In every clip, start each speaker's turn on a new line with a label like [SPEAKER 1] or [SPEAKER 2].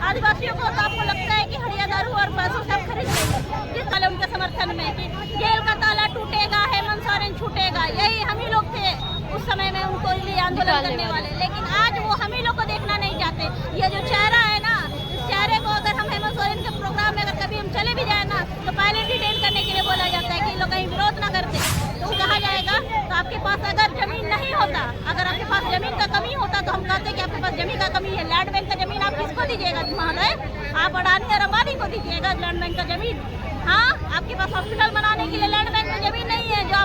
[SPEAKER 1] आदिवासियों को तो आपको लगता है कि हड़िया दारू और पैसों से खरीद लेंगे, जिस साल उनके समर्थन में कि जेल का ताला टूटेगा, हेमंत सोरेन छूटेगा, यही हम ही लोग थे उस समय में उनको लिए आंदोलन करने वाले। लेकिन आज वो हम ही लोग को देखना नहीं चाहते। ये जो चेहरा है ना, इस चेहरे को अगर हम हेमंत सोरेन के प्रोग्राम में अगर कभी हम चले भी जाए ना, तो पहले डिटेन करने के लिए बोला जाता है कि लोग कहीं विरोध ना करते, तो कहा जाएगा तो आपके पास अगर जमीन नहीं होता, अगर आपके पास जमीन का कमी होता तो हम कहते कि आपके पास जमीन का कमी है। लैंड बैंक का जमीन आप किसको दीजिएगा महोदय? आप अडानी और अंबानी को दीजिएगा लैंड बैंक का जमीन। हाँ, आपके पास हॉस्पिटल बनाने के लिए लैंड बैंक में जमीन नहीं है। जो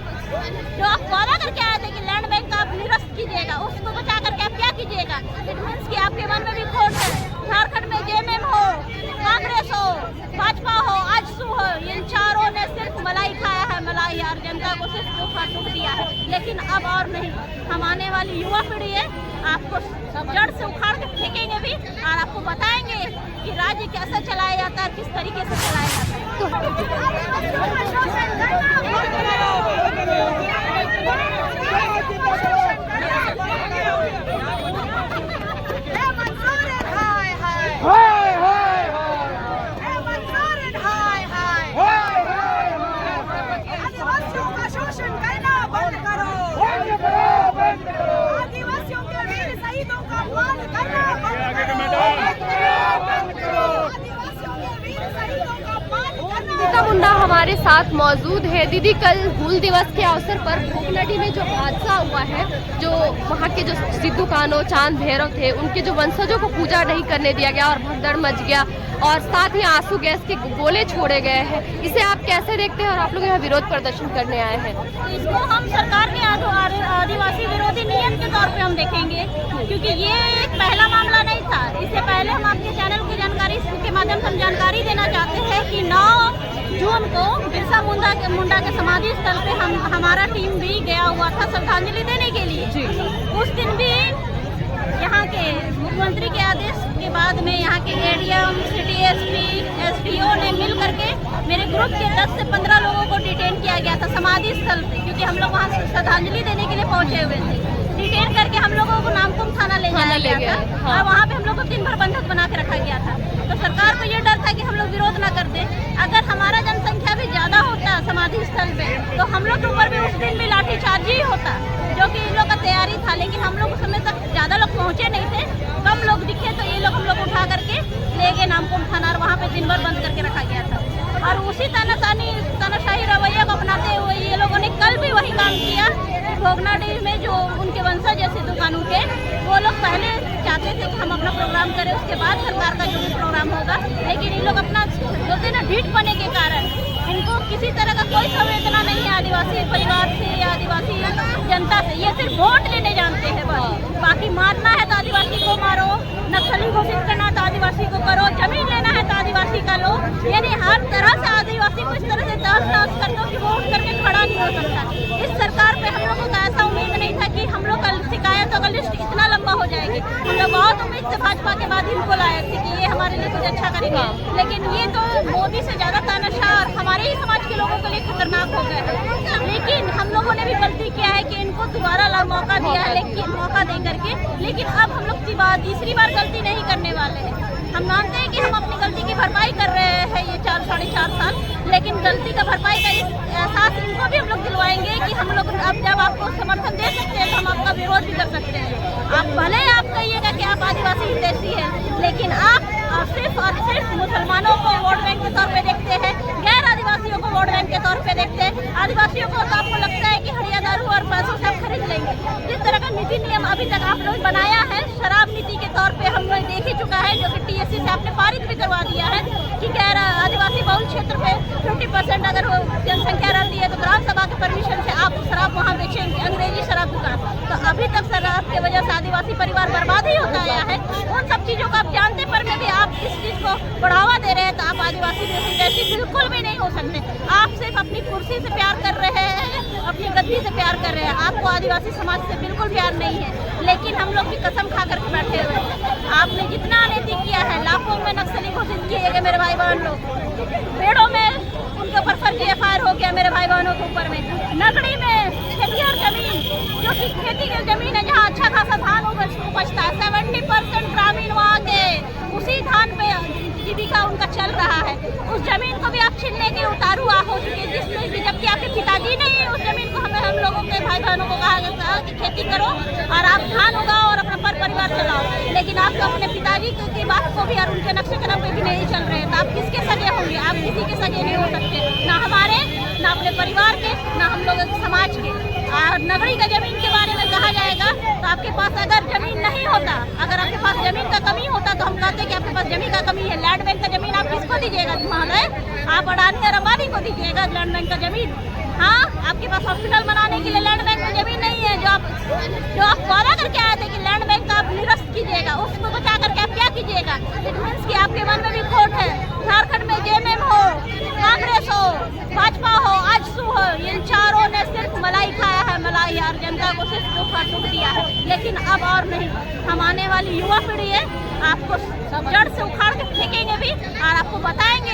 [SPEAKER 1] आप वादा करके आए थे कि लैंड बैंक का आप निरस्त कीजिएगा, उसको बचा करके आप क्या कीजिएगा? इट मीन्स कि आपके मन में भी खोट है। झारखंड में जेएमएम हो, कांग्रेस हो, भाजपा हो, आजसू हो, इन चारों ने सिर्फ मलाई खाया है, मलाई यार, जनता को सिर्फ धोखा टूट दिया है। लेकिन अब और नहीं, हम आने वाली युवा पीढ़ी है, आपको जड़ से उखाड़ के फेंकेंगे भी और आपको बताएंगे कि राज्य कैसे चलाया जाता है, किस तरीके से चलाया जाता है।
[SPEAKER 2] आदिवासियों का शोषण करना बंद करो, आदिवासियों के वीर शहीदों का अपमान करना बंद करो, आदिवासियों के वीर शहीदों का अपमान करना।
[SPEAKER 3] गीता मुंडा हमारे साथ मौजूद है। दीदी, कल हूल दिवस के अवसर पर भोगनडी में जो हादसा हुआ है, जो वहाँ के जो सिद्धू कान्हो, चांद भैरव थे, उनके जो वंशजों को पूजा नहीं करने दिया गया और भगदड़ मच गया और साथ ही आंसू गैस के गोले छोड़े गए हैं, इसे आप कैसे देखते हैं और आप लोग यहाँ विरोध प्रदर्शन करने आए हैं?
[SPEAKER 1] इसको हम सरकार के आदिवासी विरोधी नियम के तौर पे हम देखेंगे, क्योंकि ये एक पहला मामला नहीं था। इससे पहले हम आपके चैनल की जानकारी के माध्यम से हम जानकारी देना चाहते हैं कि 9 जून को बिरसा मुंडा के समाधि स्थल पे हमारा टीम भी गया हुआ था श्रद्धांजलि देने के लिए। उस दिन भी यहाँ के मुख्यमंत्री के आदेश के बाद में यहाँ के एडीएम, सिटी एसपी, एसडीओ ने मिल करके मेरे ग्रुप के 10 से 15 लोगों को डिटेन किया गया था समाधि स्थल पे, क्योंकि हम लोग वहाँ श्रद्धांजलि देने के लिए पहुँचे हुए थे। डिटेन करके हम लोगों को नामकुम थाना ले जाया गया था।
[SPEAKER 3] हाँ।
[SPEAKER 1] और वहाँ पे हम लोग को दिन भर बंधक बना के रखा गया था। तो सरकार को ये डर था कि हम लोग विरोध ना कर दें। अगर हमारा जनसंख्या भी ज्यादा होता समाधि स्थल पे, तो हम लोग के ऊपर भी उस दिन भी लाठीचार्ज ही होता, जो कि इन लोग का तैयारी था। लेकिन हम लोग उस समय तक ज्यादा लोग पहुँचे नहीं थे, कम लोग दिखे, तो ये लोग हम लोग उठा करके ले गए नामकुम थाना और वहाँ पे दिन भर बंद करके रखा गया था। और उसी तानाशाही रवैया को अपनाते हुए ये लोगों ने कल भी वही काम किया। भोगनाडीह में जो उनके वंशज जैसे दुकानों के, वो लोग पहले चाहते थे कि हम अपना प्रोग्राम करें, उसके बाद सरकार का जो भी प्रोग्राम होगा। लेकिन इन लोग अपना बोलते ना ढीठ पने के कारण इनको किसी तरह का कोई संवेदना नहीं है आदिवासी परिवार से या आदिवासी जनता से। ये सिर्फ वोट लेने जानते हैं बस। बाकी मारना है तो आदिवासी को मारो, नक्सली घोषित करना है तो आदिवासी को करो, जमीन लेना है तो आदिवासी का लो। यानी हर तरह से आदिवासी को इस तरह से तहस कर दो कि वो उठ करके खड़ा नहीं हो सकता। इस सरकार पे हम लोगों का ऐसा उम्मीद नहीं था कि हम लोग का शिकायतों का लिस्ट इतना लंबा हो जाएगी। हम लोग बहुत उम्मीद से भाजपा के बाद इनको लाए थे कि ये हमारे लिए कुछ अच्छा करेंगे। लेकिन ये तो मोदी से ज्यादा तानाशाह और हमारे ही समाज के लोगों के लिए खतरनाक हो गए हैं। लेकिन हम लोगों ने भी गलती किया है कि इनको दोबारा मौका दिया है, लेकिन मौका दे करके। लेकिन अब हम लोग तीसरी बार गलती नहीं करने वाले हैं। हम मानते हैं कि हम अपनी गलती की भरपाई कर रहे हैं ये 4-4.5 साल, लेकिन गलती का भरपाई का एहसास इनको भी हम लोग दिलवाएंगे कि हम लोग अब जब आपको समर्थन दे सकते हैं तो हम आपका विरोध भी कर सकते हैं। आप भले आप कहिएगा कि आप आदिवासी हितैषी हैं, लेकिन आप सिर्फ और सिर्फ मुसलमानों को वोट बैंक के तौर पे देखते हैं, गैर आदिवासियों को वोट बैंक के तौर पे देखते हैं। आदिवासियों को तो आपको लगता है कि हड़िया दारू और पैसों से आप खरीद लेंगे। जिस तरह का नीति नियम अभी तक आप लोग बनाया है, शराब नीति के तौर पे हम लोग देख ही चुका है, जो कि टीएससी से आपने पारित भी करवा दिया है कि गैर आदिवासी बहुल क्षेत्र पे 50% अगर जनसंख्या रहती है तो ग्राम सभा के परमिशन से आप शराब वहाँ बेचेंगे, अंग्रेजी शराब दुकान। तो अभी तक शराब की वजह से आदिवासी परिवार बर्बाद ही होता आया है। उन सब चीजों को आप जानते पर में भी आप इस चीज को बढ़ावा दे रहे हैं, तो आप आदिवासी जैसी बिल्कुल भी नहीं हो सकते। आप सिर्फ अपनी कुर्सी से प्यार कर रहे हैं, अपनी गद्दी से प्यार कर रहे हैं। आपको आदिवासी समाज से बिल्कुल प्यार नहीं है। लेकिन हम लोग की कसम खा करके बैठे हुए हैं। आपने जितना अनैतिक किया है, लाखों में नक्सली घोषित किए गए मेरे भाई बहन लोग, पेड़ों में उनके ऊपर फर्जी एफआईआर हो गया मेरे भाई बहनों के ऊपर में, नगड़ी में खेतिहर जमीन जो कि खेती की जमीन है, जहाँ अच्छा खासा धान उपजता है, 70% ग्रामीण वहाँ के उसी धान पे उस जमीन को भी आप छीनने के उतारू हो चुके, जिसमें कि जबकि आपके पिताजी ने ही उस जमीन को हम लोगों के भाई बहनों को कहा कि खेती करो और आप धान उगाओ और अपना परिवार चलाओ, लेकिन आप तो अपने पिताजी की बात को भी और उनके नक्शे कदम पे भी नहीं चल रहे हैं। तो आप किसके सगे होंगे? आप किसी के सगे नहीं हो सकते, ना हमारे, ना अपने परिवार के, ना हम लोगों के समाज के। और नगरी का जमीन के बारे में कहा जाएगा तो आपके पास अगर जमीन नहीं होता, अगर आपके पास जमीन का कमी होता तो हम कहते कि आपके पास जमीन का कमी है। लैंड बैंक का जमीन आप किसको दीजिएगा महोदय? आप अडानी और अंबानी को दीजिएगा लैंड बैंक का जमीन। हाँ, आपके पास हॉस्पिटल बनाने के लिए लैंड बैंक में जमीन नहीं है। जो आप वादा करके आए थे कि लैंड बैंक का आप निरस्त कीजिएगा, उसको बचा करके आप क्या कीजिएगा? इट मीन्स कि आपके मन में भी खोट है। झारखंड में जेएमएम हो, कांग्रेस हो, भाजपा हो, आजसू हो, इन चारों ने सिर्फ मलाई खाया है, मलाई, और जनता को सिर्फ दुख दिया है। लेकिन अब और नहीं, हम आने वाली युवा पीढ़ी है, आपको जड़ से उखाड़ के फेंकेंगे भी और आपको बताएंगे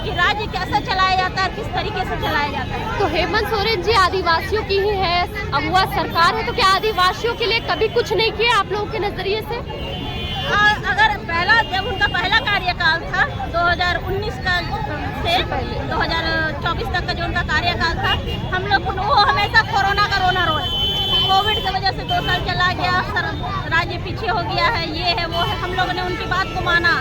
[SPEAKER 1] कि राज्य कैसे चलाया जाता है, किस तरीके से चलाया जाता है।
[SPEAKER 3] तो हेमंत सोरेन जी आदिवासियों की ही है, अब वह सरकार है, तो क्या आदिवासियों के लिए कभी कुछ नहीं किया आप लोगों के नजरिए से?
[SPEAKER 1] अगर जब उनका पहला कार्यकाल था 2019 का से 2024 तक का जो उनका कार्यकाल था, हम लोग वो हमेशा कोरोना रोए। कोविड की वजह से 2 साल चला गया, राज्य पीछे हो गया है, ये है वो है। हम लोगों ने उनकी बात को माना।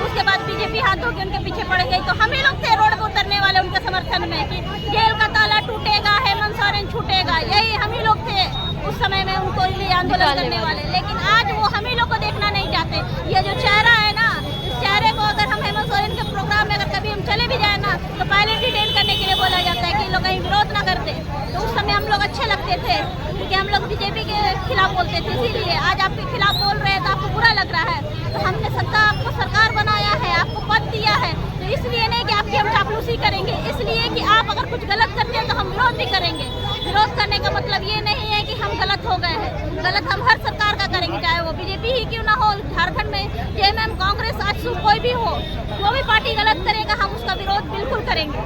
[SPEAKER 1] उसके बाद बीजेपी हाथ धो के उनके पीछे पड़ गई, तो हम ही लोग थे रोड पर उतरने वाले उनके समर्थन में कि जेल का ताला टूटेगा, हेमंत सोरेन छूटेगा। यही हम ही लोग थे उस समय में उनको लिए आंदोलन करने वाले। लेकिन आज वो हम ही लोग को देखना नहीं चाहते। ये जो चेहरा है ना, इस चेहरे को अगर हम हेमंत सोरेन के प्रोग्राम में अगर कभी हम चले भी जाए ना, तो पहले डिटेन करने के लिए बोला जाता है कि लोग कहीं विरोध ना करते। तो उस समय हम लोग अच्छे लगते थे क्योंकि हम लोग बीजेपी के खिलाफ बोलते थे। इसीलिए आज आपके खिलाफ बोल रहे हैं तो आपको बुरा लग रहा है। तो हमने आपको सरकार बनाया है, आपको पद दिया है, तो इसलिए नहीं कि आपकी हम चापलूसी करेंगे, इसलिए कि आप अगर कुछ गलत करते हैं तो हम विरोध भी करेंगे। विरोध करने का मतलब ये नहीं है कि हम गलत हो गए हैं। गलत हम हर सरकार का करेंगे, चाहे वो बीजेपी ही क्यों ना हो, झारखंड में जेएमएम, कांग्रेस, आजसू कोई भी हो, जो भी पार्टी गलत करेगा हम उसका विरोध बिल्कुल करेंगे।